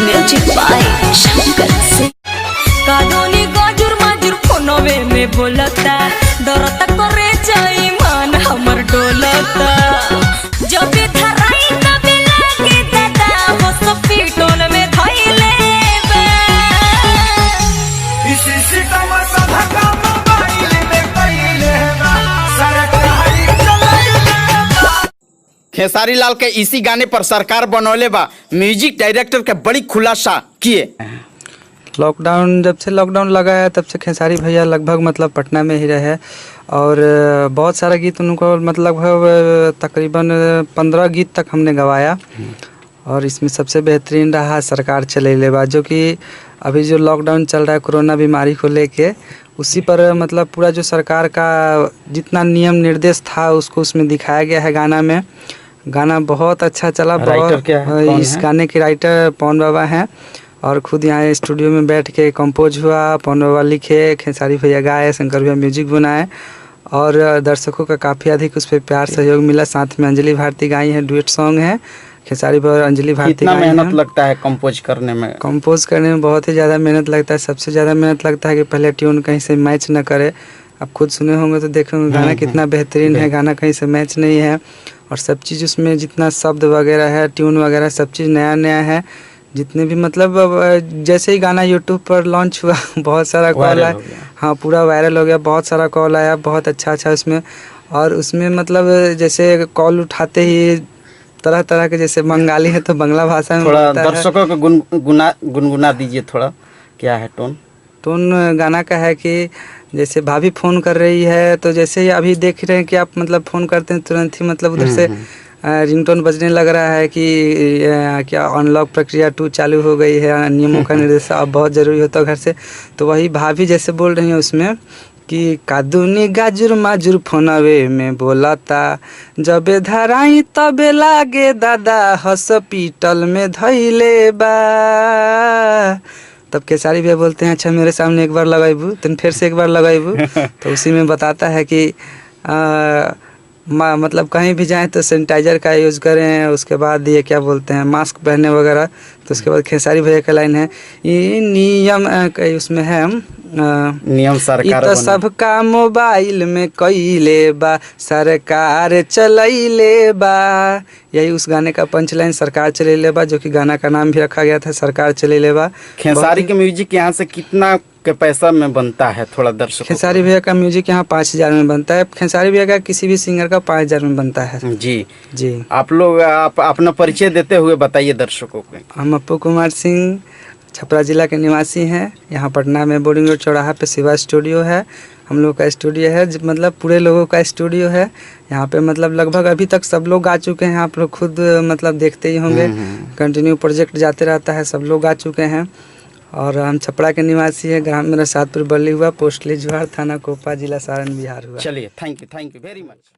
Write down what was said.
Music by Shankar Singh. कानूनी गाजुर माजुर फोनवे में बोलता, डरता करे जाई मन हमर डोलता। जब भी धराई तबे लागे दादा हॉस्पिटल में धइले बा। इसी सितम सदा का मोबाइल में कइले बा, सरकारी चलइले बा। खेसारी लाल के इसी गाने पर सरकार बनौले बा म्यूजिक डायरेक्टर के बड़ी खुलासा किए। लॉकडाउन जब से लॉकडाउन लगा है तब से खेसारी भैया लगभग मतलब पटना में ही रहे और बहुत सारा गीत उनको मतलब तकरीबन 15 गीत तक हमने गवाया और इसमें सबसे बेहतरीन रहा सरकार चले बा, जो कि अभी जो लॉकडाउन चल रहा है कोरोना बीमारी को लेके उसी पर मतलब पूरा जो सरकार का जितना नियम निर्देश था उसको उसमें दिखाया गया है गाना में। गाना बहुत अच्छा चला। बहुत इस गाने के राइटर पवन बाबा हैं और खुद यहाँ स्टूडियो में बैठ के कंपोज हुआ, पवन बाबा लिखे, खेसारी भैया गाए, शंकर भैया म्यूजिक बनाए और दर्शकों का काफ़ी अधिक उस पर प्यार सहयोग मिला। साथ में अंजलि भारती गाई है, डुएट सॉन्ग है खेसारी भैया और अंजलि भारती। कितना मेहनत लगता है कंपोज करने में? कंपोज करने में बहुत ही ज़्यादा मेहनत लगता है। सबसे ज़्यादा मेहनत लगता है कि पहले ट्यून कहीं से मैच न करे। आप खुद सुने होंगे तो देखे होंगे गाना कितना बेहतरीन है, गाना कहीं से मैच नहीं है और सब चीज़ उसमें जितना शब्द वगैरह है, ट्यून वगैरह सब चीज़ नया नया है। जितने भी मतलब जैसे ही गाना यूट्यूब पर लॉन्च हुआ बहुत सारा कॉल आया। हाँ, पूरा वायरल हो गया, बहुत सारा कॉल आया, बहुत अच्छा उसमें। और उसमें मतलब जैसे कॉल उठाते ही तरह तरह के, जैसे बंगाली है तो बांग्ला भाषा में थोड़ा दर्शकों को गुनगुना दीजिए थोड़ा, क्या है टोन गाना का है कि जैसे भाभी फ़ोन कर रही है तो जैसे ही अभी देख रहे हैं कि आप मतलब फ़ोन करते हैं तुरंत ही मतलब उधर से रिंगटोन बजने लग रहा है कि क्या अनलॉक प्रक्रिया 2 चालू हो गई है, नियमों का निर्देश अब बहुत ज़रूरी होता है घर से। तो वही भाभी जैसे बोल रही हैं उसमें कि कादूनी गाजुर माजुर फोनवे में बोलता, जबे धराई तबे लागे दादा हॉस्पिटल में धइले बा। तब खेसारी भैया बोलते हैं अच्छा मेरे सामने एक बार लगाइबू, तुम फिर से एक बार लगाइबू। तो उसी में बताता है कि मतलब कहीं भी जाएं तो सैनिटाइजर का यूज़ करें, उसके बाद ये क्या बोलते हैं मास्क पहने वगैरह। तो उसके बाद खेसारी भैया का लाइन है ये नियम उसमें है नियम सरकार तो सबका मोबाइल में कइले बा, सरकार चलइले बा। यही उस गाने का पंच लाइन सरकार चलइले बा, जो कि गाना का नाम भी रखा गया था सरकार चलइले बा। खेसारी के म्यूजिक यहाँ से कितना के पैसा में बनता है थोड़ा दर्शकों? खेसारी भैया का म्यूजिक यहाँ 5,000 में बनता है। खेसारी भैया का किसी भी सिंगर का 5,000 में बनता है। जी आप लोग अपना परिचय देते हुए बताइए दर्शकों को। हम अप्पू कुमार सिंह छपरा जिला के निवासी हैं। यहाँ पटना में बोर्डिंग रोड चौराहा पे शिवा स्टूडियो है, हम लोग का स्टूडियो है, मतलब पूरे लोगों का स्टूडियो है। यहाँ पे मतलब लगभग अभी तक सब लोग गा चुके हैं, आप लोग खुद मतलब देखते ही होंगे, कंटिन्यू प्रोजेक्ट जाते रहता है, सब लोग गा चुके हैं। और हम छपरा के निवासी है, ग्राम मेरा सातपुर बल्ली हुआ, पोस्ट लिजुहार, थाना कोपा, जिला सारण, बिहार हुआ। चलिए, थैंक यू वेरी मच।